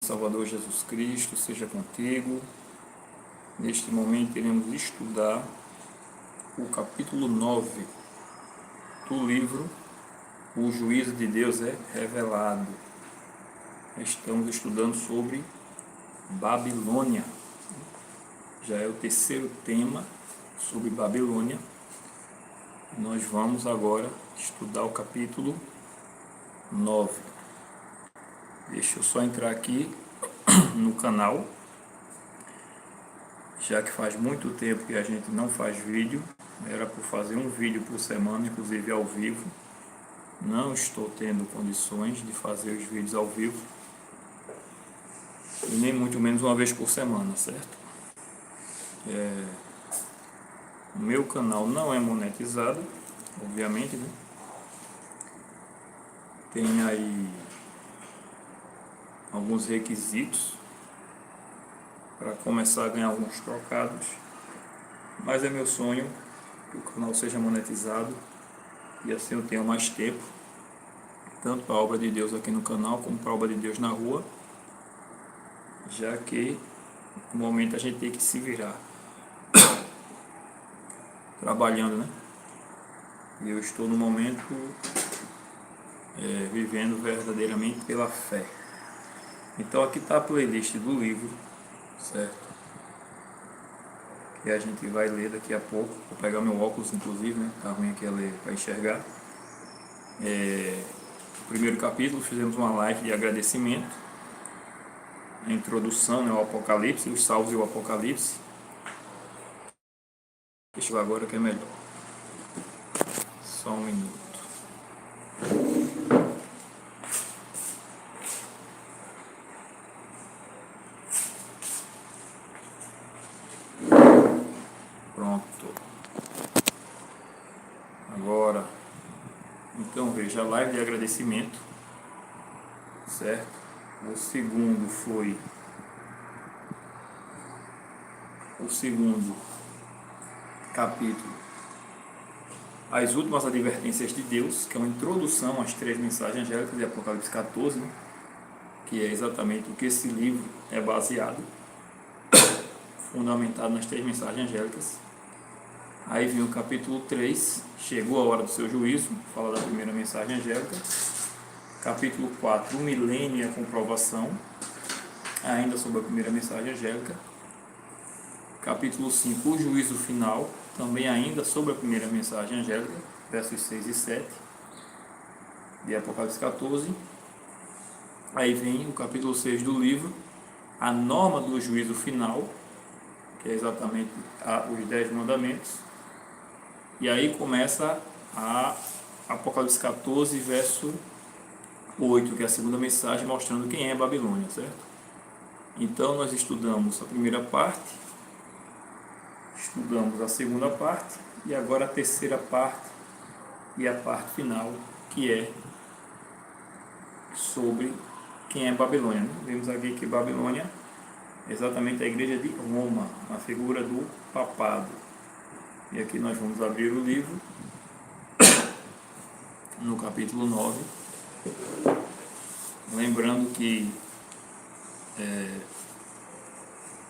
Salvador Jesus Cristo seja contigo. Neste momento iremos estudar o capítulo 9 do livro O Juízo de Deus é Revelado. Estamos estudando sobre Babilônia. Já é o terceiro tema sobre Babilônia. Nós vamos agora estudar o capítulo 9. Deixa eu só entrar aqui no canal, já que faz muito tempo que a gente não faz vídeo. Era por fazer um vídeo por semana, inclusive ao vivo. Não estou tendo condições de fazer os vídeos ao vivo, e nem muito menos uma vez por semana, certo? O meu canal não é monetizado, obviamente, né? Tem aí alguns requisitos para começar a ganhar alguns trocados, mas é meu sonho que o canal seja monetizado e assim eu tenho mais tempo, tanto para a obra de Deus aqui no canal como para a obra de Deus na rua, já que no momento a gente tem que se virar trabalhando, né? E eu estou no momento vivendo verdadeiramente pela fé. Então aqui está a playlist do livro, certo? Que a gente vai ler daqui a pouco. Vou pegar meu óculos, inclusive, né? Tá ruim aqui a ler para enxergar. O primeiro capítulo fizemos uma live de agradecimento, a introdução, né, ao Apocalipse, os salvos e o Apocalipse. Deixa eu agora que é melhor. Só um minuto. Pronto. Agora, então veja a live de agradecimento, certo? O segundo capítulo, as últimas advertências de Deus, que é uma introdução às três mensagens angélicas de Apocalipse 14, né? Que é exatamente o que esse livro é baseado, fundamentado nas três mensagens angélicas. Aí vem o capítulo 3, chegou a hora do seu juízo, fala da primeira mensagem angélica. Capítulo 4, o milênio e a comprovação, ainda sobre a primeira mensagem angélica. Capítulo 5, o juízo final, também ainda sobre a primeira mensagem angélica, versos 6 e 7, de Apocalipse 14. Aí vem o capítulo 6 do livro, a norma do juízo final, que é exatamente os 10 mandamentos. E aí começa a Apocalipse 14, verso 8, que é a segunda mensagem, mostrando quem é Babilônia, certo? Então nós estudamos a primeira parte, estudamos a segunda parte, e agora a terceira parte e a parte final, que é sobre quem é Babilônia. Vemos aqui que Babilônia é exatamente a igreja de Roma, a figura do papado. E aqui nós vamos abrir o livro, no capítulo 9, lembrando que,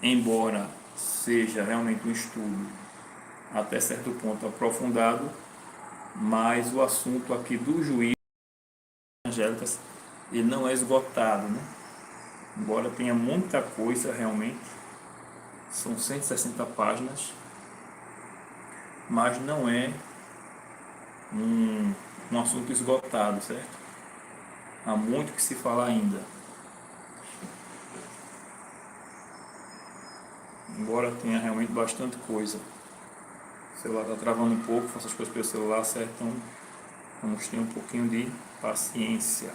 embora seja realmente um estudo até certo ponto aprofundado, mas o assunto aqui do juízo angélicas, ele não é esgotado, né? Embora tenha muita coisa realmente, são 160 páginas, mas não é um assunto esgotado, certo? Há muito que se falar ainda. Embora tenha realmente bastante coisa. O celular está travando um pouco, faço as coisas pelo celular, certo? Então vamos ter um pouquinho de paciência.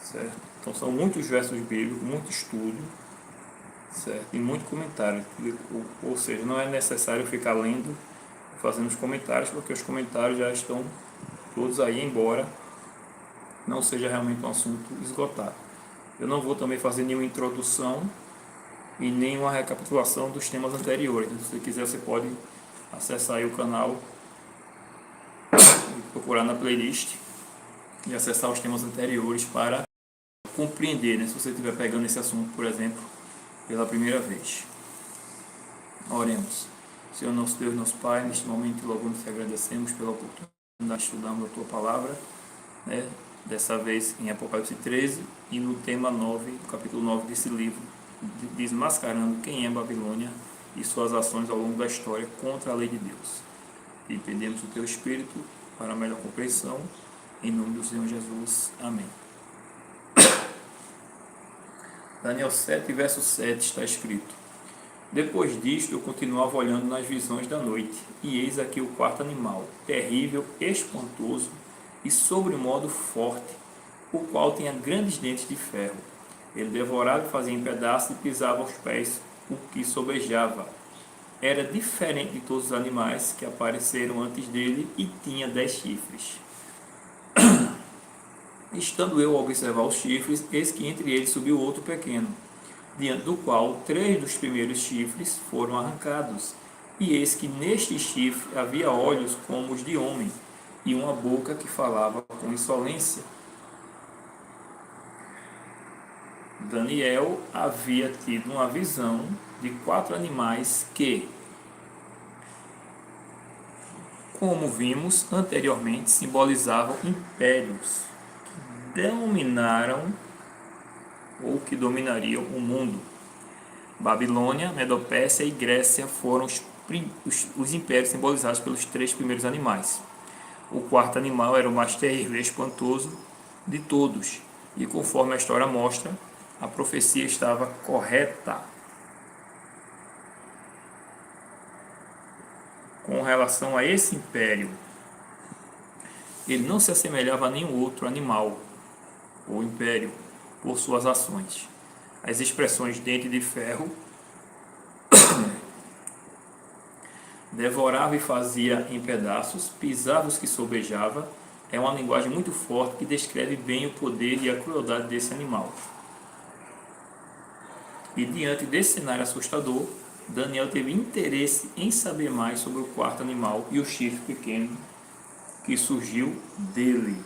Certo? Então são muitos versos bíblicos, muito estudo, certo? E muito comentário. Ou seja, não é necessário ficar lendo, fazendo os comentários, porque os comentários já estão todos aí, embora não seja realmente um assunto esgotado. Eu não vou também fazer nenhuma introdução e nenhuma recapitulação dos temas anteriores. Se você quiser, você pode acessar aí o canal e procurar na playlist e acessar os temas anteriores para compreender, né? Se você estiver pegando esse assunto, por exemplo, pela primeira vez. Oremos. Senhor nosso Deus, nosso Pai, neste momento louvamos e te agradecemos pela oportunidade de estudarmos a Tua Palavra, né? Dessa vez em Apocalipse 13 e no tema 9, capítulo 9 desse livro, desmascarando quem é Babilônia e suas ações ao longo da história contra a lei de Deus. E pedimos o Teu Espírito para a melhor compreensão, em nome do Senhor Jesus. Amém. Daniel 7, verso 7 está escrito: Depois disto eu continuava olhando nas visões da noite, e eis aqui o quarto animal, terrível, espantoso e sobremodo forte, o qual tinha grandes dentes de ferro. Ele devorava e fazia em pedaços e pisava aos pés o que sobejava. Era diferente de todos os animais que apareceram antes dele e tinha 10 chifres. Estando eu a observar os chifres, eis que entre eles subiu outro pequeno, diante do qual 3 dos primeiros chifres foram arrancados. E eis que neste chifre havia olhos como os de homem, e uma boca que falava com insolência. Daniel havia tido uma visão de 4 animais que, como vimos anteriormente, simbolizavam impérios que dominaram ou que dominariam o mundo. Babilônia, Medopécia e Grécia foram os impérios simbolizados pelos 3 primeiros animais. O quarto animal era o mais terrível e espantoso de todos, e conforme a história mostra, a profecia estava correta. Com relação a esse império, ele não se assemelhava a nenhum outro animal ou império por suas ações. As expressões dente de ferro, devorava e fazia em pedaços, pisava os que sobejava, é uma linguagem muito forte que descreve bem o poder e a crueldade desse animal. E diante desse cenário assustador, Daniel teve interesse em saber mais sobre o quarto animal e o chifre pequeno que surgiu dele.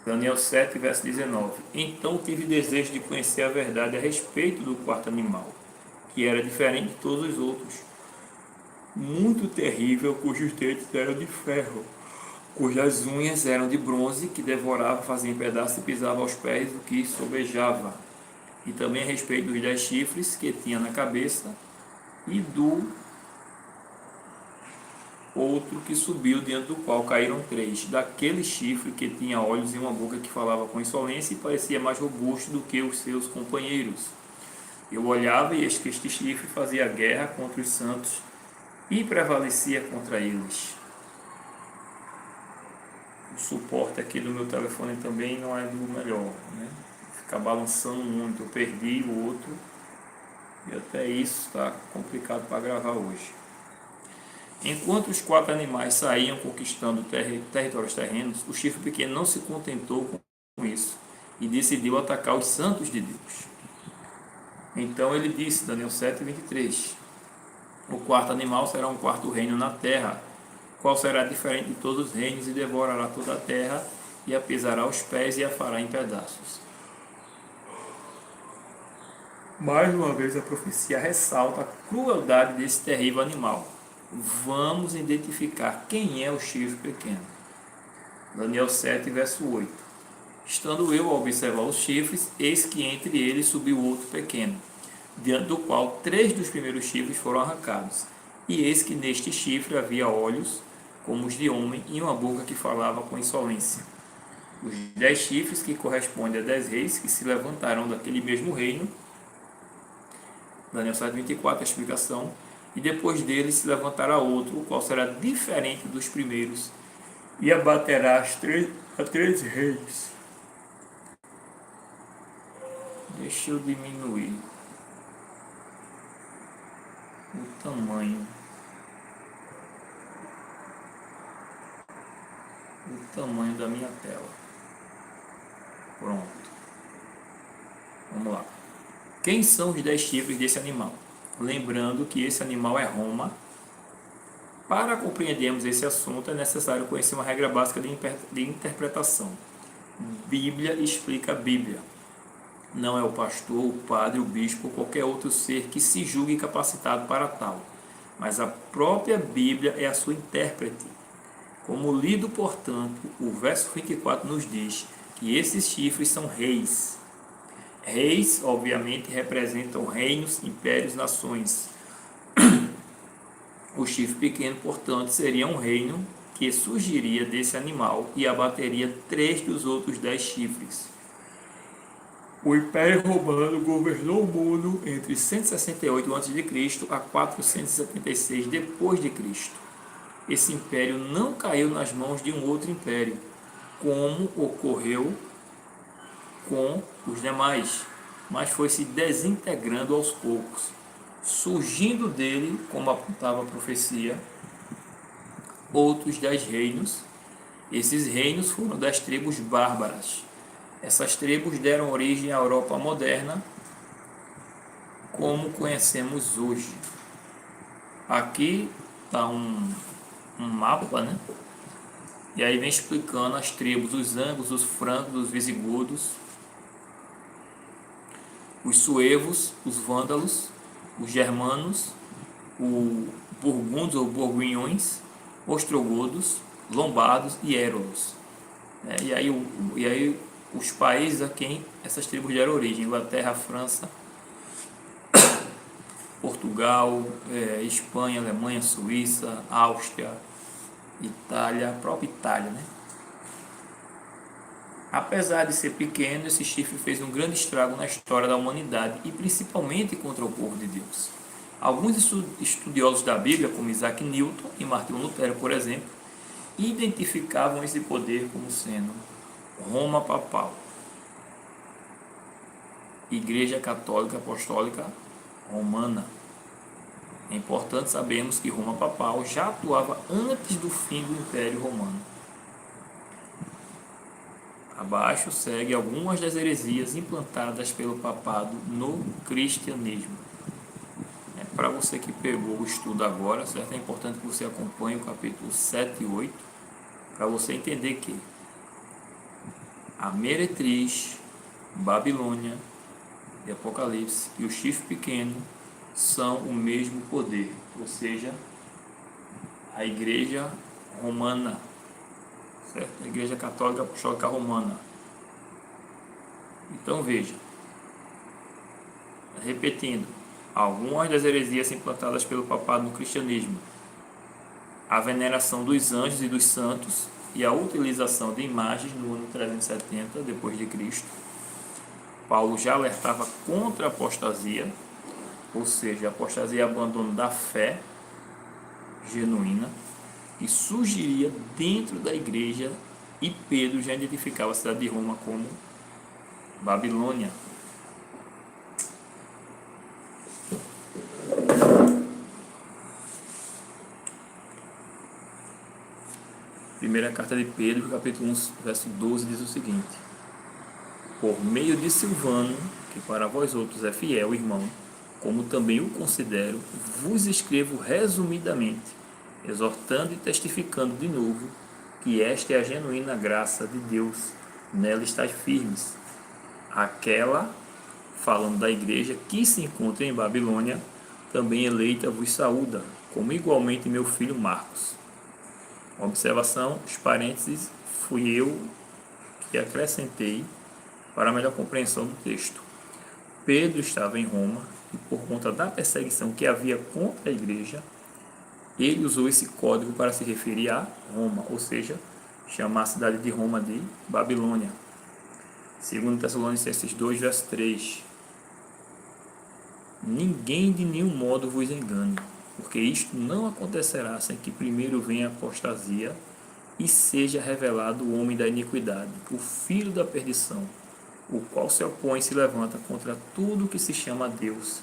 Daniel 7, verso 19. Então tive desejo de conhecer a verdade a respeito do quarto animal, que era diferente de todos os outros, muito terrível, cujos dentes eram de ferro, cujas unhas eram de bronze, que devorava, fazia em pedaços e pisava aos pés do que sobejava. E também a respeito dos 10 chifres que tinha na cabeça e do outro que subiu, diante do qual caíram 3, daquele chifre que tinha olhos e uma boca que falava com insolência e parecia mais robusto do que os seus companheiros. Eu olhava e eis que este chifre fazia guerra contra os santos e prevalecia contra eles. O suporte aqui do meu telefone também não é do melhor, né? Fica balançando muito. Eu perdi o outro e até isso está complicado para gravar hoje. Enquanto os 4 animais saíam conquistando territórios terrenos, o chifre pequeno não se contentou com isso e decidiu atacar os santos de Deus. Então ele disse, Daniel 7, 23, o quarto animal será um quarto reino na terra, qual será diferente de todos os reinos e devorará toda a terra e a pisará aos pés e a fará em pedaços. Mais uma vez a profecia ressalta a crueldade desse terrível animal. Vamos identificar quem é o chifre pequeno. Daniel 7, verso 8. Estando eu a observar os chifres, eis que entre eles subiu outro pequeno, diante do qual 3 dos primeiros chifres foram arrancados. E eis que neste chifre havia olhos, como os de homem, e uma boca que falava com insolência. Os 10 chifres, que correspondem a 10 reis, que se levantarão daquele mesmo reino. Daniel 7, 24, a explicação. E depois dele se levantará outro, o qual será diferente dos primeiros, e abaterá a 3 reis. Deixa eu diminuir o tamanho. Da minha tela. Pronto. Vamos lá. Quem são os 10 chifres desse animal? Lembrando que esse animal é Roma, Para compreendermos esse assunto, é necessário conhecer uma regra básica de interpretação. Bíblia explica a Bíblia. Não é o pastor, o padre, o bispo ou qualquer outro ser que se julgue capacitado para tal, mas a própria Bíblia é a sua intérprete. Como lido, portanto, o verso 24 nos diz que esses chifres são reis. Reis, obviamente, representam reinos, impérios, nações. O chifre pequeno, portanto, seria um reino que surgiria desse animal e abateria 3 dos outros 10 chifres. O Império Romano governou o mundo entre 168 a.C. a 476 d.C. Esse império não caiu nas mãos de um outro império, como ocorreu com os demais, mas foi se desintegrando aos poucos, surgindo dele, como apontava a profecia, outros 10 reinos. Esses reinos foram das tribos bárbaras. Essas tribos deram origem à Europa moderna, como conhecemos hoje. Aqui está um mapa, né? E aí vem explicando as tribos: os anglos, os francos, os visigodos, os suevos, os vândalos, os germanos, os burgundos ou borguinhões, ostrogodos, lombardos e érolos. E aí os países a quem essas tribos deram origem: Inglaterra, França, Portugal, Espanha, Alemanha, Suíça, Áustria, Itália, a própria Itália, né? Apesar de ser pequeno, esse chifre fez um grande estrago na história da humanidade e principalmente contra o povo de Deus. Alguns estudiosos da Bíblia, como Isaac Newton e Martinho Lutero, por exemplo, identificavam esse poder como sendo Roma Papal, Igreja Católica Apostólica Romana. É importante sabermos que Roma Papal já atuava antes do fim do Império Romano. Abaixo segue algumas das heresias implantadas pelo papado no cristianismo. Para você que pegou o estudo agora, certo? É importante que você acompanhe o capítulo 7 e 8, para você entender que a meretriz, Babilônia e Apocalipse e o chifre pequeno são o mesmo poder, ou seja, a Igreja Romana, certo? A Igreja Católica Apostólica Romana. Então veja, repetindo, algumas das heresias implantadas pelo papado no cristianismo: a veneração dos anjos e dos santos e a utilização de imagens no ano 370 depois de Cristo. Paulo já alertava contra a apostasia, ou seja, a apostasia é abandono da fé genuína, e surgiria dentro da igreja, e Pedro já identificava a cidade de Roma como Babilônia. Primeira carta de Pedro, capítulo 1, verso 12, diz o seguinte: por meio de Silvano, que para vós outros é fiel irmão, como também o considero, vos escrevo resumidamente, exortando e testificando de novo que esta é a genuína graça de Deus, nela estáis firmes. Aquela, falando da igreja que se encontra em Babilônia, também eleita vos saúda, como igualmente meu filho Marcos. Observação, os parênteses, fui eu que acrescentei para melhor compreensão do texto. Pedro estava em Roma e, por conta da perseguição que havia contra a igreja, ele usou esse código para se referir a Roma, ou seja, chamar a cidade de Roma de Babilônia. 2 Tessalonicenses 2, verso 3. Ninguém de nenhum modo vos engane, porque isto não acontecerá sem que primeiro venha a apostasia e seja revelado o homem da iniquidade, o filho da perdição, o qual se opõe e se levanta contra tudo que se chama Deus,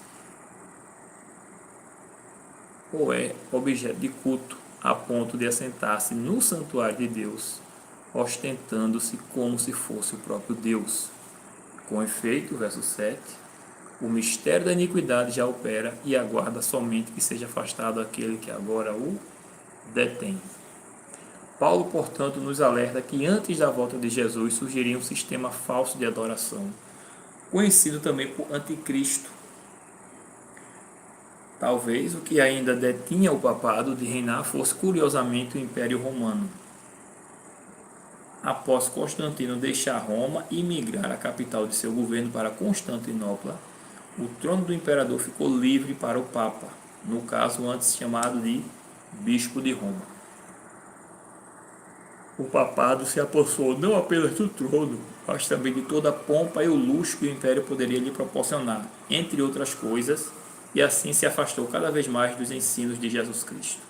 ou é objeto de culto, a ponto de assentar-se no santuário de Deus, ostentando-se como se fosse o próprio Deus. Com efeito, verso 7, o mistério da iniquidade já opera e aguarda somente que seja afastado aquele que agora o detém. Paulo, portanto, nos alerta que antes da volta de Jesus surgiria um sistema falso de adoração, conhecido também por anticristo. Talvez o que ainda detinha o papado de reinar fosse curiosamente o Império Romano. Após Constantino deixar Roma e migrar a capital de seu governo para Constantinopla, o trono do imperador ficou livre para o Papa, no caso antes chamado de Bispo de Roma. O papado se apossou não apenas do trono, mas também de toda a pompa e o luxo que o império poderia lhe proporcionar, entre outras coisas, e assim se afastou cada vez mais dos ensinos de Jesus Cristo.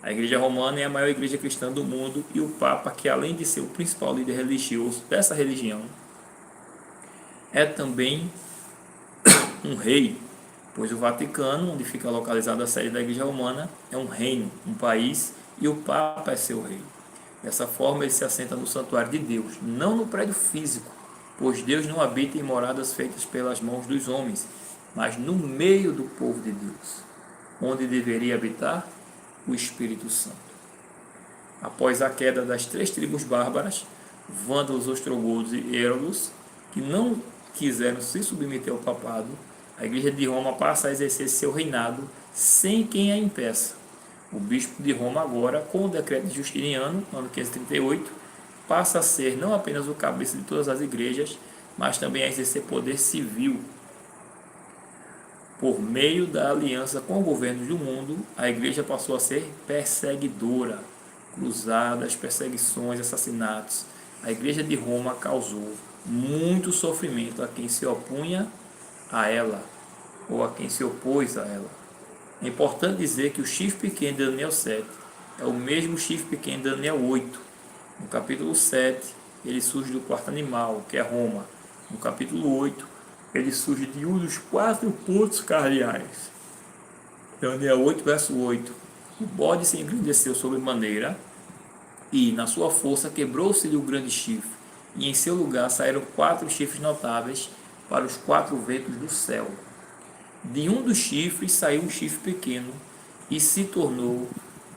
A Igreja Romana é a maior igreja cristã do mundo e o Papa, que além de ser o principal líder religioso dessa religião, é também um rei, pois o Vaticano, onde fica localizada a sede da Igreja Romana, é um reino, um país, e o Papa é seu rei. Dessa forma, ele se assenta no santuário de Deus, não no prédio físico, pois Deus não habita em moradas feitas pelas mãos dos homens, mas no meio do povo de Deus, onde deveria habitar o Espírito Santo. Após a queda das 3 tribos bárbaras, vândalos, ostrogodos e érolos, que não quiseram se submeter ao papado, a Igreja de Roma passa a exercer seu reinado sem quem a impeça. O bispo de Roma agora, com o decreto de Justiniano, no ano 538, passa a ser não apenas o cabeça de todas as igrejas, mas também a exercer poder civil. Por meio da aliança com governos do mundo, a igreja passou a ser perseguidora. Cruzadas, perseguições, assassinatos. A Igreja de Roma causou muito sofrimento a quem se opunha a ela, ou a quem se opôs a ela. É importante dizer que o chifre pequeno de Daniel 7 é o mesmo chifre pequeno de Daniel 8. No capítulo 7, ele surge do quarto animal, que é Roma. No capítulo 8, ele surge de um dos 4 pontos cardeais. Daniel 8, verso 8. O bode se engrandeceu sobremaneira e, na sua força, quebrou-se-lhe o grande chifre, e em seu lugar saíram 4 chifres notáveis para os 4 ventos do céu. De um dos chifres saiu um chifre pequeno e se tornou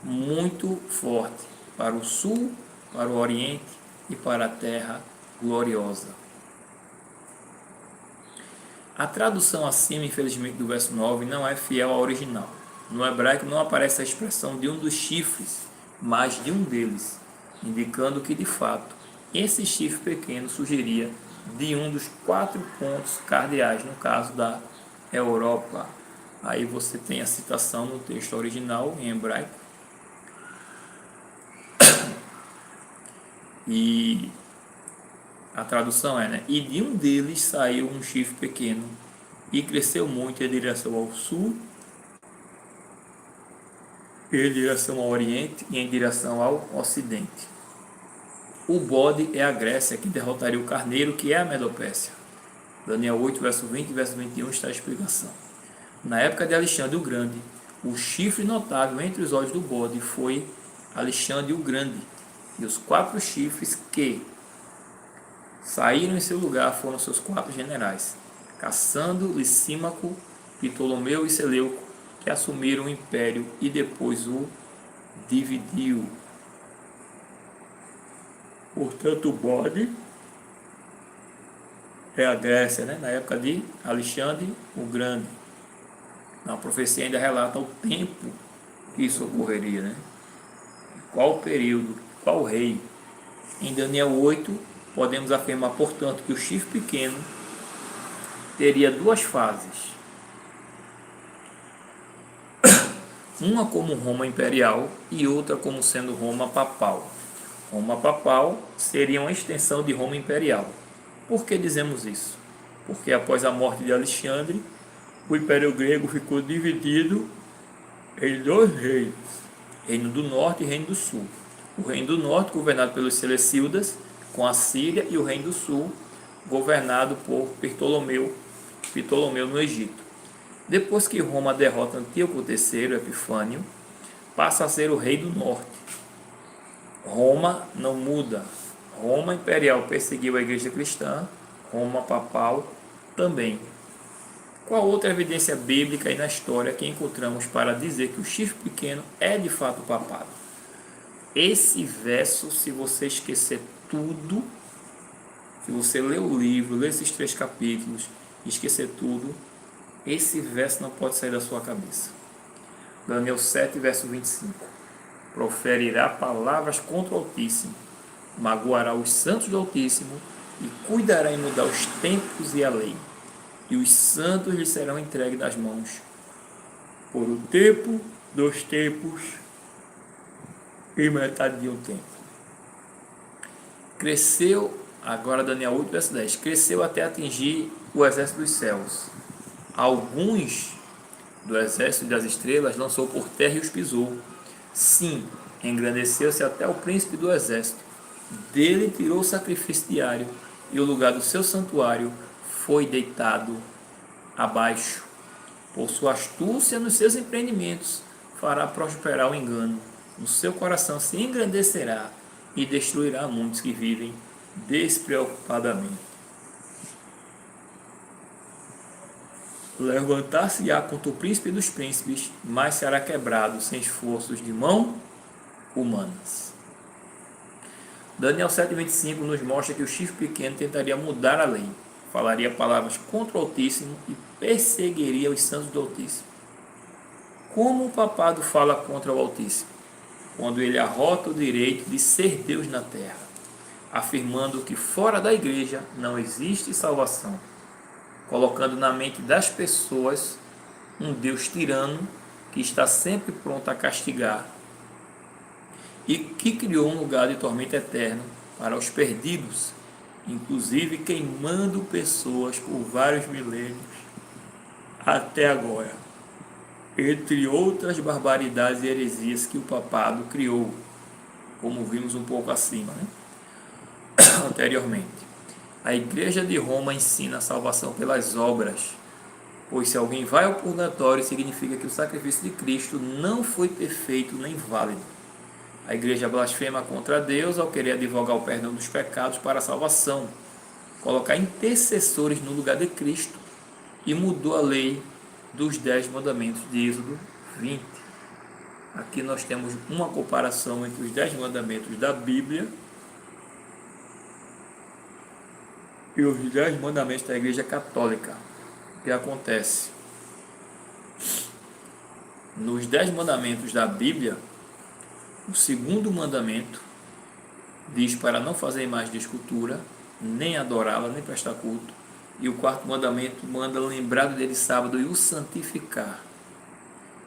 muito forte para o sul, para o oriente e para a terra gloriosa. A tradução acima, infelizmente, do verso 9 não é fiel ao original. No hebraico não aparece a expressão de um dos chifres, mas de um deles, indicando que, de fato, esse chifre pequeno surgiria de um dos 4 pontos cardeais, no caso da Europa. Aí você tem a citação no texto original em hebraico. E a tradução é, E de um deles saiu um chifre pequeno e cresceu muito em direção ao sul, em direção ao oriente e em direção ao ocidente. O bode é a Grécia, que derrotaria o carneiro, que é a Medopécia. Daniel 8, verso 20 e verso 21 está a explicação. Na época de Alexandre o Grande, o chifre notável entre os olhos do bode foi Alexandre o Grande, e os 4 chifres que saíram em seu lugar foram seus 4 generais, Cassandro, Licímaco, Ptolomeu e Seleuco, que assumiram o império e depois o dividiu. Portanto, o bode é a Grécia, na época de Alexandre o Grande. A profecia ainda relata o tempo que isso ocorreria, Qual período, qual rei. Em Daniel 8, podemos afirmar, portanto, que o chifre pequeno teria 2 fases. Uma como Roma imperial e outra como sendo Roma papal. Roma papal seria uma extensão de Roma imperial. Por que dizemos isso? Porque após a morte de Alexandre, o Império Grego ficou dividido em 2 reinos, Reino do Norte e Reino do Sul. O Reino do Norte, governado pelos Seleucidas, com a Síria, e o Reino do Sul, governado por Ptolomeu no Egito. Depois que Roma derrota Antíoco III Epifânio, passa a ser o rei do Norte. Roma não muda. Roma imperial perseguiu a igreja cristã, Roma papal também. Qual outra evidência bíblica e na história que encontramos para dizer que o chifre pequeno é de fato o papado? Esse verso, se você esquecer tudo, se você ler o livro, ler esses 3 capítulos e esquecer tudo, esse verso não pode sair da sua cabeça. Daniel 7, verso 25. Proferirá palavras contra o Altíssimo, magoará os santos do Altíssimo e cuidará em mudar os tempos e a lei. E os santos lhe serão entregues nas mãos por um tempo, 2 tempos e metade de um tempo. Cresceu, agora Daniel 8, verso 10, cresceu até atingir o exército dos céus. Alguns do exército das estrelas lançou por terra e os pisou. Sim, engrandeceu-se até o príncipe do exército. Dele tirou o sacrifício diário e o lugar do seu santuário foi deitado abaixo. Por sua astúcia nos seus empreendimentos, fará prosperar o engano. No seu coração se engrandecerá e destruirá muitos que vivem despreocupadamente. Levantar-se-á contra o príncipe dos príncipes, mas será quebrado sem esforços de mão humanas. Daniel 7,25 nos mostra que o chifre pequeno tentaria mudar a lei, falaria palavras contra o Altíssimo e perseguiria os santos do Altíssimo. Como o papado fala contra o Altíssimo? Quando ele arrota o direito de ser Deus na terra, afirmando que fora da igreja não existe salvação, colocando na mente das pessoas um Deus tirano que está sempre pronto a castigar e que criou um lugar de tormento eterno para os perdidos, inclusive queimando pessoas por vários milênios até agora, entre outras barbaridades e heresias que o papado criou, como vimos um pouco acima, anteriormente. A Igreja de Roma ensina a salvação pelas obras, pois se alguém vai ao purgatório, significa que o sacrifício de Cristo não foi perfeito nem válido. A Igreja blasfema contra Deus ao querer advogar o perdão dos pecados para a salvação, colocar intercessores no lugar de Cristo e mudou a lei dos 10 mandamentos de Êxodo 20. Aqui nós temos uma comparação entre os 10 mandamentos da Bíblia e os 10 mandamentos da Igreja Católica. O que acontece? Nos 10 mandamentos da Bíblia, o segundo mandamento diz para não fazer imagem de escultura, nem adorá-la, nem prestar culto. E o quarto mandamento manda lembrar do dia de sábado e o santificar.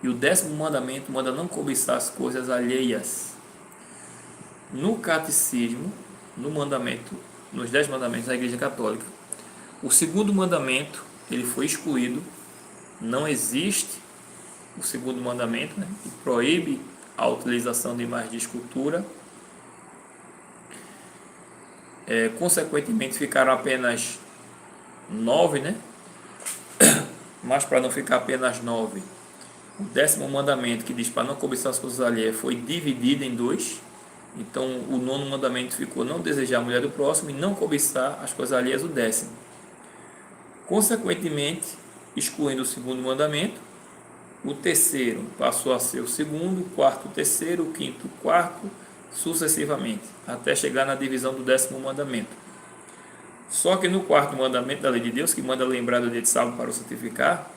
E o 10º mandamento manda não cobiçar as coisas alheias. No catecismo, nos 10 mandamentos da Igreja Católica, o segundo mandamento ele foi excluído. Não existe o segundo mandamento, que proíbe a utilização de imagens de escultura. Consequentemente ficaram apenas 9, mas para não ficar apenas 9, o 10º mandamento, que diz para não cobiçar as coisas alheias, foi dividido em 2. Então o 9º mandamento ficou não desejar a mulher do próximo e não cobiçar as coisas alheias, o 10º. Consequentemente, excluindo o segundo mandamento, o 3º passou a ser o segundo, o 4º o 3º, o 5º o 4º, sucessivamente, até chegar na divisão do 10º mandamento. Só que no 4º mandamento da lei de Deus, que manda lembrar do dia de sábado para o santificar,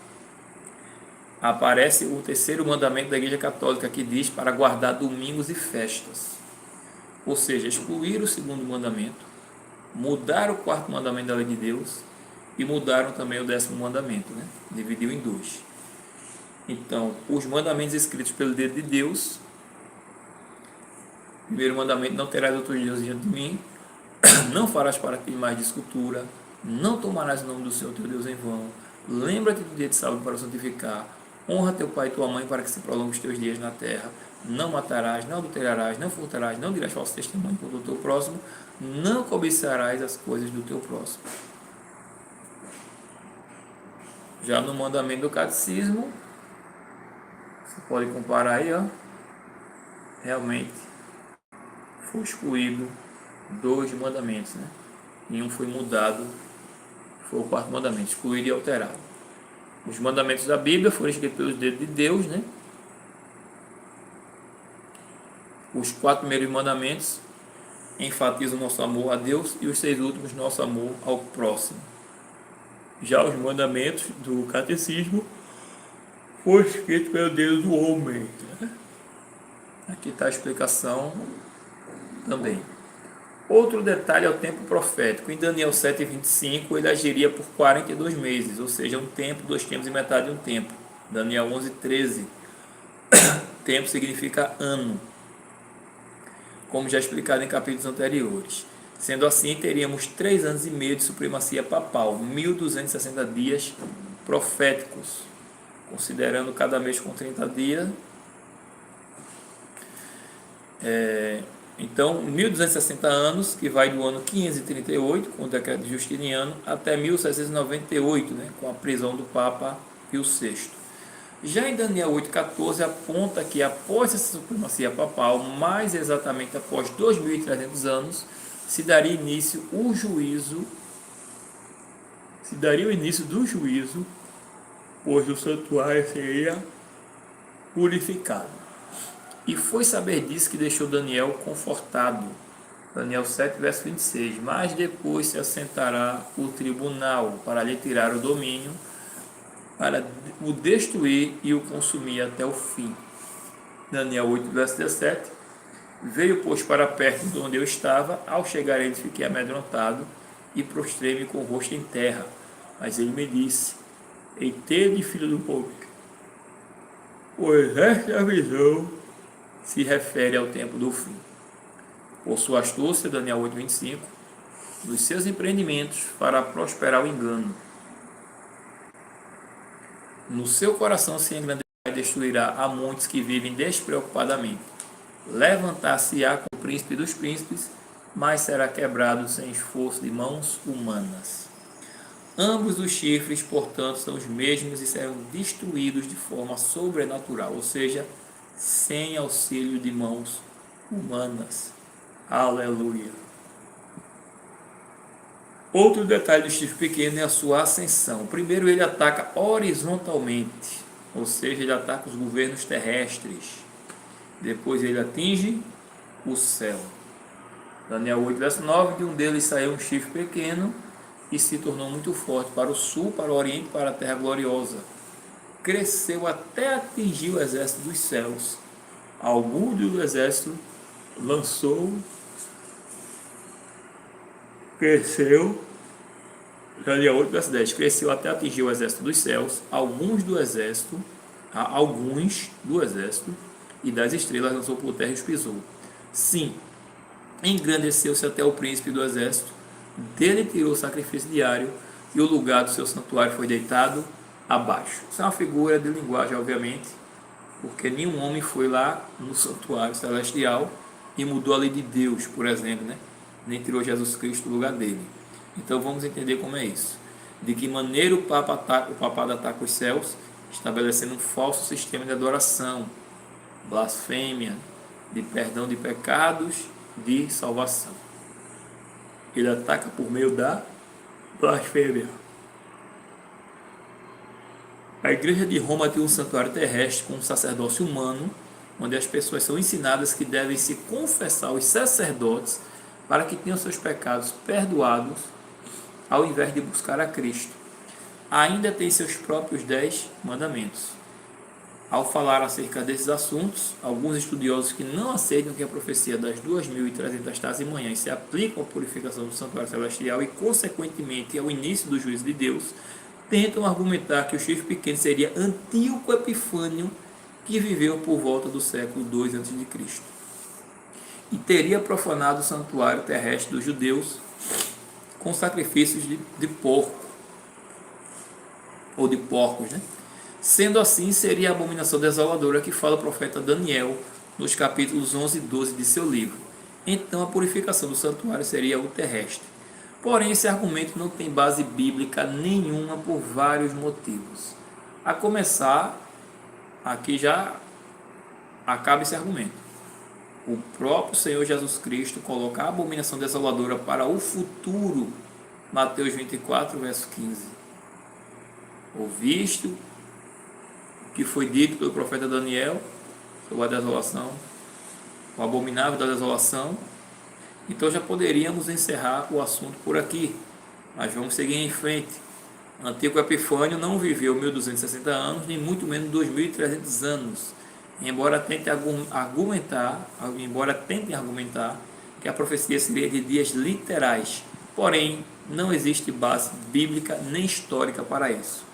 aparece o 3º mandamento da Igreja Católica, que diz para guardar domingos e festas. Ou seja, excluir o segundo mandamento, mudar o 4º mandamento da lei de Deus e mudaram também o 10º mandamento, dividiu em 2. Então, os mandamentos escritos pelo dedo de Deus: primeiro mandamento, não terás outro Deus diante de mim, não farás para ti imagem de escultura, não tomarás o nome do Senhor teu Deus em vão, lembra-te do dia de sábado para o santificar, honra teu pai e tua mãe para que se prolongue os teus dias na terra, não matarás, não adulterarás, não furtarás, não dirás falso testemunho contra o teu próximo, não cobiçarás as coisas do teu próximo. Já no mandamento do catecismo, você pode comparar aí, realmente foi excluído 2 mandamentos, e um foi mudado, foi o 4º mandamento, excluído e alterado. Os mandamentos da Bíblia foram escritos pelos dedos de Deus, né? Os 4 primeiros mandamentos enfatizam o nosso amor a Deus e os 6 últimos, nosso amor ao próximo. Já os mandamentos do catecismo foram escritos pelo dedo do homem. Aqui está a explicação também. Outro detalhe é o tempo profético. Em Daniel 7:25, ele agiria por 42 meses, ou seja, um tempo, 2 tempos e metade de um tempo. Daniel 11:13. Tempo significa ano, como já explicado em capítulos anteriores. Sendo assim, teríamos 3 anos e meio de supremacia papal, 1260 dias proféticos, considerando cada mês com 30 dias. Então, 1260 anos, que vai do ano 538, com o decreto de Justiniano, até 1798, né, com a prisão do Papa Pio VI. Já em Daniel 8,14 aponta que após essa supremacia papal, mais exatamente após 2.300 anos, se daria o início do juízo, pois o santuário seria purificado. E foi saber disso que deixou Daniel confortado. Daniel 7, verso 26. Mas depois se assentará o tribunal para lhe tirar o domínio, para o destruir e o consumir até o fim. Daniel 8, verso 17. Veio, pois, para perto de onde eu estava. Ao chegar ele, fiquei amedrontado e prostrei-me com o rosto em terra. Mas ele me disse: Entende, filho do homem, pois esta visão se refere ao tempo do fim. Por sua astúcia, Daniel 8:25, nos seus empreendimentos fará prosperar o engano. No seu coração se engrandecerá e destruirá a muitos que vivem despreocupadamente. Levantar-se-á com o príncipe dos príncipes, mas será quebrado sem esforço de mãos humanas. Ambos os chifres, portanto, são os mesmos e serão destruídos de forma sobrenatural, ou seja, sem auxílio de mãos humanas. Aleluia! Outro detalhe do chifre pequeno é a sua ascensão. Primeiro, ele ataca horizontalmente, ou seja, ele ataca os governos terrestres. Depois ele atinge o céu. Daniel 8, verso 9, de um deles saiu um chifre pequeno e se tornou muito forte para o sul, para o oriente, para a terra gloriosa. Cresceu até atingir o exército dos céus. Algum do exército lançou, cresceu, Daniel 8, verso 10, cresceu até atingir o exército dos céus, alguns do exército, e das estrelas lançou por terra e os pisou. Sim, engrandeceu-se até o príncipe do exército, dele tirou o sacrifício diário, e o lugar do seu santuário foi deitado abaixo. Isso é uma figura de linguagem, obviamente, porque nenhum homem foi lá no santuário celestial e mudou a lei de Deus, por exemplo, né? Nem tirou Jesus Cristo do lugar dele. Então vamos entender como é isso. De que maneira o papado ataca os céus, estabelecendo um falso sistema de adoração, blasfêmia, de perdão de pecados, de salvação. Ele ataca por meio da blasfêmia. A igreja de Roma tem um santuário terrestre com um sacerdócio humano, onde as pessoas são ensinadas que devem se confessar aos sacerdotes para que tenham seus pecados perdoados, ao invés de buscar a Cristo. Ainda tem seus próprios 10 mandamentos. Ao falar acerca desses assuntos, alguns estudiosos que não aceitam que a profecia das 2.300 tardes e manhãs se aplica à purificação do santuário celestial e, consequentemente, ao início do juízo de Deus, tentam argumentar que o chifre pequeno seria Antíoco Epifânio, que viveu por volta do século II a.C. e teria profanado o santuário terrestre dos judeus com sacrifícios de porco, ou de porcos, né? Sendo assim, seria a abominação desoladora que fala o profeta Daniel nos capítulos 11 e 12 de seu livro. Então, a purificação do santuário seria o terrestre. Porém, esse argumento não tem base bíblica nenhuma por vários motivos. A começar, aqui já acaba esse argumento. O próprio Senhor Jesus Cristo coloca a abominação desoladora para o futuro, Mateus 24, verso 15. Ouviste o que foi dito pelo profeta Daniel sobre a desolação, o abominável da desolação. Então já poderíamos encerrar o assunto por aqui, mas vamos seguir em frente. Antíoco Epifânio não viveu 1260 anos, nem muito menos 2300 anos, embora tentem argumentar que a profecia seria de dias literais. Porém, não existe base bíblica nem histórica para isso.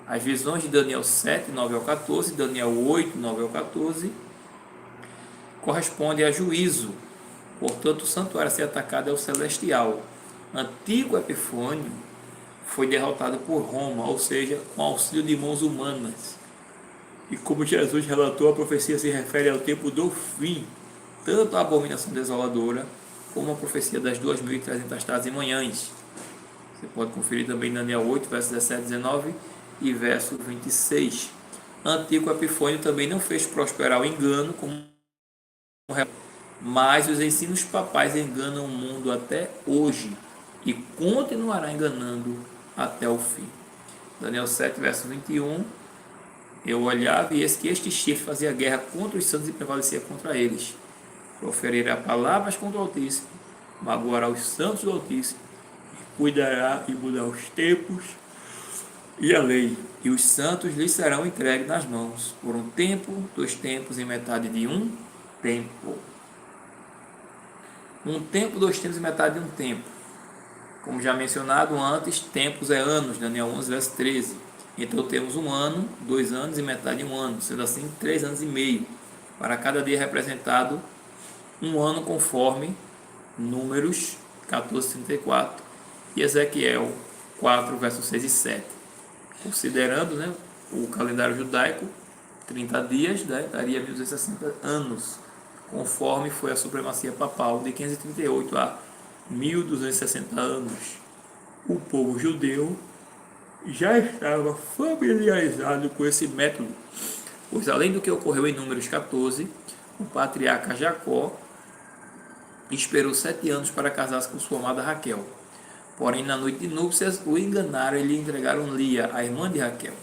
As visões de Daniel 7, 9 ao 14, Daniel 8, 9 ao 14, correspondem a juízo. Portanto, o santuário a ser atacado é o celestial. Antíoco Epifânio foi derrotado por Roma, ou seja, com auxílio de mãos humanas. E como Jesus relatou, a profecia se refere ao tempo do fim, tanto a abominação desoladora, como a profecia das 2.300 tardes e manhãs. Você pode conferir também Daniel 8, versos 17 e 19 e verso 26. Antíoco Epifânio também não fez prosperar o engano, mas os ensinos papais enganam o mundo até hoje e continuará enganando até o fim. Daniel 7, verso 21. Eu olhava e eis que este chifre fazia guerra contra os santos e prevalecia contra eles. Proferirá palavras contra o Altíssimo, magoará os santos do Altíssimo, cuidará e mudará os tempos e a lei, e os santos lhes serão entregues nas mãos, por um tempo, 2 tempos e metade de um tempo. Um tempo, 2 tempos e metade de um tempo. Como já mencionado antes, tempos é anos, Daniel 11, verso 13. Então temos 1 ano, 2 anos e metade de 1 ano, sendo assim 3 anos e meio. Para cada dia representado, 1 ano conforme Números 14, 34 e Ezequiel 4, versos 6 e 7. Considerando o calendário judaico, 30 dias daria 1260 anos, conforme foi a supremacia papal de 538 a 1260 anos. O povo judeu já estava familiarizado com esse método, pois além do que ocorreu em Números 14, o patriarca Jacó esperou 7 anos para casar-se com sua amada Raquel. Porém, na noite de núpcias, o enganaram e lhe entregaram Lia, a irmã de Raquel.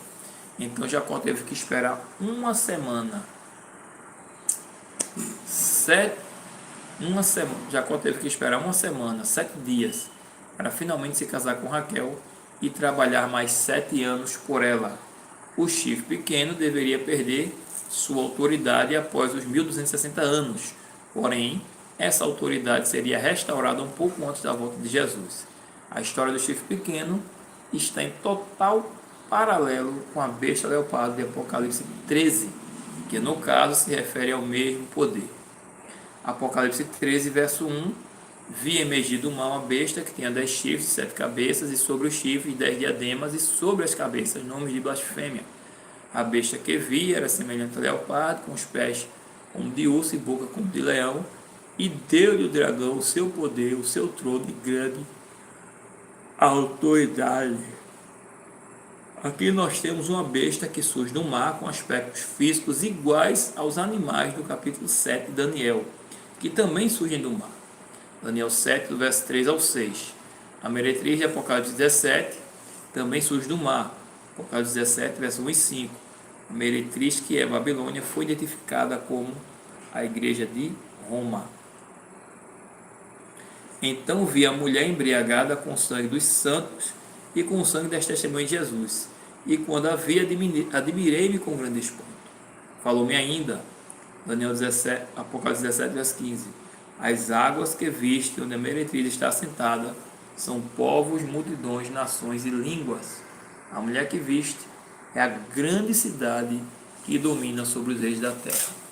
Então Jacó teve que esperar uma semana. Jacó teve que esperar uma semana, 7 dias, para finalmente se casar com Raquel e trabalhar mais 7 anos por ela. O chifre pequeno deveria perder sua autoridade após os 1260 anos. Porém, essa autoridade seria restaurada um pouco antes da volta de Jesus. A história do chifre pequeno está em total paralelo com a besta leopardo de Apocalipse 13, que no caso se refere ao mesmo poder. Apocalipse 13, verso 1. Vi emergir do mar uma besta que tinha 10 chifres e 7 cabeças, e sobre os chifres 10 diademas, e sobre as cabeças nomes de blasfêmia. A besta que vi era semelhante a leopardo, com os pés como de urso e boca como de leão, e deu-lhe o dragão o seu poder, o seu trono e grande autoridade. Aqui nós temos uma besta que surge do mar com aspectos físicos iguais aos animais do capítulo 7 de Daniel, que também surgem do mar. Daniel 7, do verso 3 ao 6. A meretriz de Apocalipse 17 também surge do mar. Apocalipse 17, verso 1 e 5. A meretriz, que é Babilônia, foi identificada como a igreja de Roma. Então vi a mulher embriagada com o sangue dos santos e com o sangue das testemunhas de Jesus. E quando a vi, admirei-me com grande espanto. Falou-me ainda, Apocalipse 17, verso 15. As águas que viste, onde a meretriz está assentada, são povos, multidões, nações e línguas. A mulher que viste é a grande cidade que domina sobre os reis da terra.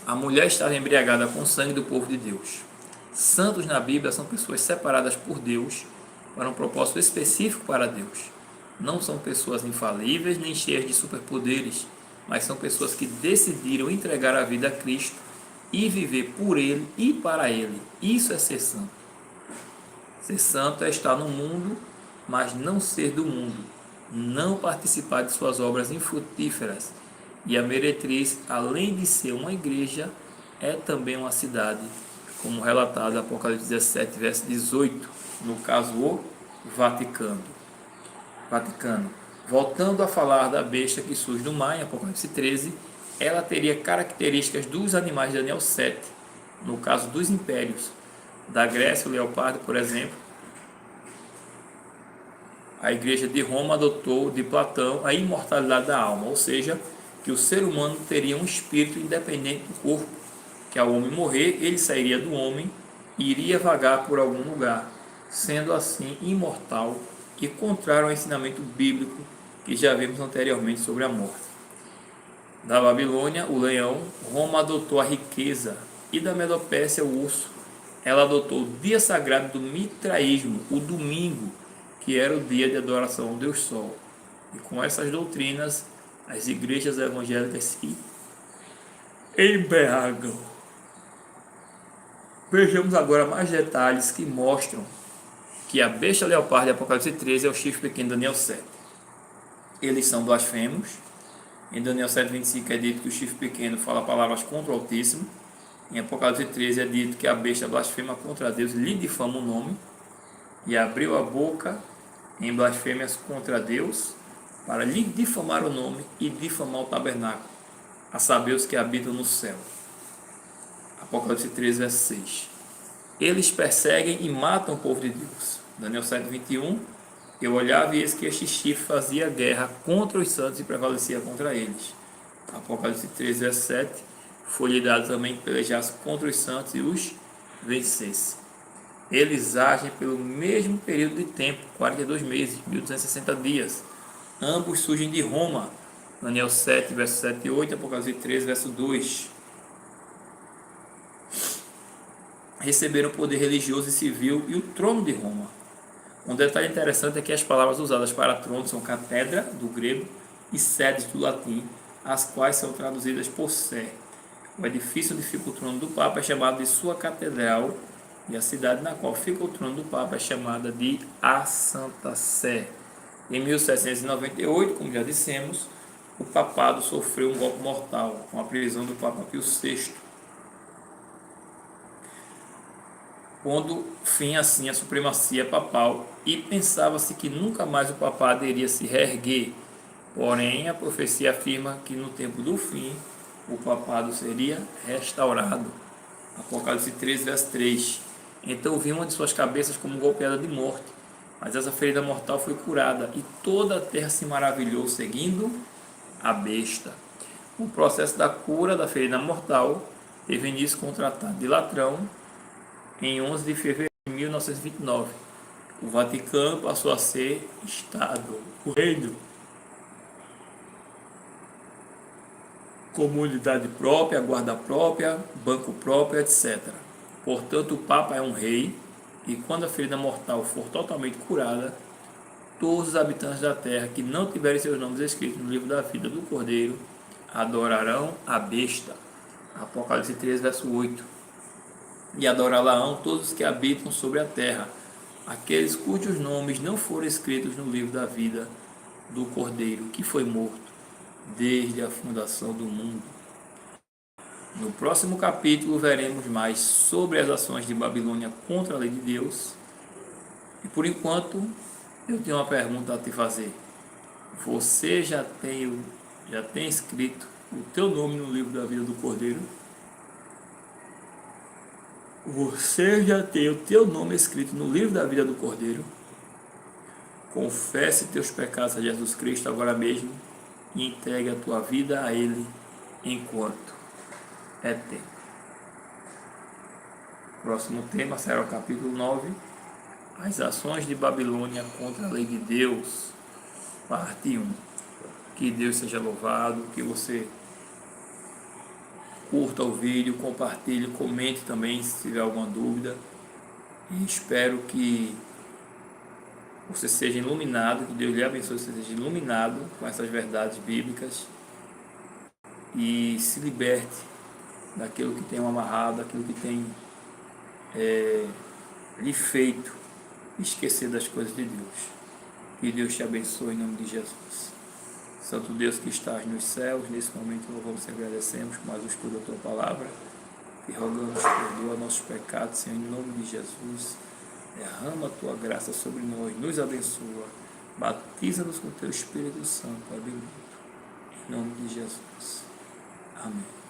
A mulher estava embriagada com o sangue do povo de Deus. Santos na Bíblia são pessoas separadas por Deus para um propósito específico para Deus. Não são pessoas infalíveis nem cheias de superpoderes, mas são pessoas que decidiram entregar a vida a Cristo e viver por Ele e para Ele. Isso é ser santo. Ser santo é estar no mundo, mas não ser do mundo, não participar de suas obras infrutíferas. E a meretriz, além de ser uma igreja, é também uma cidade, como relatado em Apocalipse 17, verso 18, no caso o Vaticano. Voltando a falar da besta que surge do mar, em Apocalipse 13, ela teria características dos animais de Daniel 7, no caso dos impérios. Da Grécia, o leopardo, por exemplo, a igreja de Roma adotou de Platão a imortalidade da alma, ou seja, que o ser humano teria um espírito independente do corpo, que ao homem morrer, ele sairia do homem e iria vagar por algum lugar, sendo assim imortal e contrário ao ensinamento bíblico que já vimos anteriormente sobre a morte. Da Babilônia, o leão, Roma adotou a riqueza, e da Medopécia, o urso. Ela adotou o dia sagrado do mitraísmo, o domingo, que era o dia de adoração ao Deus Sol. E com essas doutrinas, as igrejas evangélicas se embriagam. Vejamos agora mais detalhes que mostram que a besta leopardo de Apocalipse 13 é o chifre pequeno de Daniel 7. Eles são blasfemos. Em Daniel 7,25 é dito que o chifre pequeno fala palavras contra o Altíssimo. Em Apocalipse 13 é dito que a besta blasfema contra Deus, lhe difama o nome, e abriu a boca em blasfêmias contra Deus, para lhe difamar o nome e difamar o tabernáculo, a saber os que habitam no céu. Apocalipse 13, verso 6. Eles perseguem e matam o povo de Deus. Daniel 7,21. Eu olhava e eis que este chifre fazia guerra contra os santos e prevalecia contra eles. Apocalipse 13, verso 7. Foi-lhe dado também que pelejasse contra os santos e os vencesse. Eles agem pelo mesmo período de tempo, 42 meses, 1260 dias. Ambos surgem de Roma. Daniel 7, verso 7 e 8, Apocalipse 13, verso 2. Receberam poder religioso e civil e o trono de Roma. Um detalhe interessante é que as palavras usadas para trono são catedra, do grego, e sedes, do latim, as quais são traduzidas por sé. O edifício onde fica o trono do Papa é chamado de sua catedral, e a cidade na qual fica o trono do Papa é chamada de a Santa Sé. Em 1798, como já dissemos, o papado sofreu um golpe mortal com a prisão do Papa Pio VI, pondo fim assim à supremacia papal, e pensava-se que nunca mais o papado iria se reerguer. Porém, a profecia afirma que no tempo do fim o papado seria restaurado. Apocalipse 13, verso 3. Então vi uma de suas cabeças como golpeada de morte, mas essa ferida mortal foi curada, e toda a terra se maravilhou seguindo a besta. O processo da cura da ferida mortal teve início com o Tratado de Latrão, em 11 de fevereiro de 1929. O Vaticano passou a ser Estado, o reino, comunidade própria, guarda própria, banco próprio, etc. Portanto, o Papa é um rei, e quando a ferida mortal for totalmente curada, todos os habitantes da terra que não tiverem seus nomes escritos no livro da vida do Cordeiro adorarão a besta. Apocalipse 13, verso 8. E adorá-la-ão todos os que habitam sobre a terra, aqueles cujos nomes não foram escritos no livro da vida do Cordeiro, que foi morto desde a fundação do mundo. No próximo capítulo veremos mais sobre as ações de Babilônia contra a lei de Deus. E por enquanto, eu tenho uma pergunta a te fazer. Você já tem escrito o teu nome no livro da vida do Cordeiro? Você já tem o teu nome escrito no livro da vida do Cordeiro? Confesse teus pecados a Jesus Cristo agora mesmo e entregue a tua vida a Ele enquanto é tempo. Próximo tema será o capítulo 9, as ações de Babilônia contra a lei de Deus, parte 1. Que Deus seja louvado, que você curta o vídeo, compartilhe, comente também se tiver alguma dúvida, e espero que você seja iluminado, que Deus lhe abençoe, você seja iluminado com essas verdades bíblicas e se liberte daquilo que tem amarrado, daquilo que tem lhe feito esquecer das coisas de Deus. Que Deus te abençoe em nome de Jesus. Santo Deus que estás nos céus, nesse momento louvamos e agradecemos por mais o estudo da tua palavra. Te rogamos, perdoa nossos pecados, Senhor, em nome de Jesus. Derrama a tua graça sobre nós, nos abençoa. Batiza-nos com teu Espírito Santo, Pai bendito. Em nome de Jesus. Amém.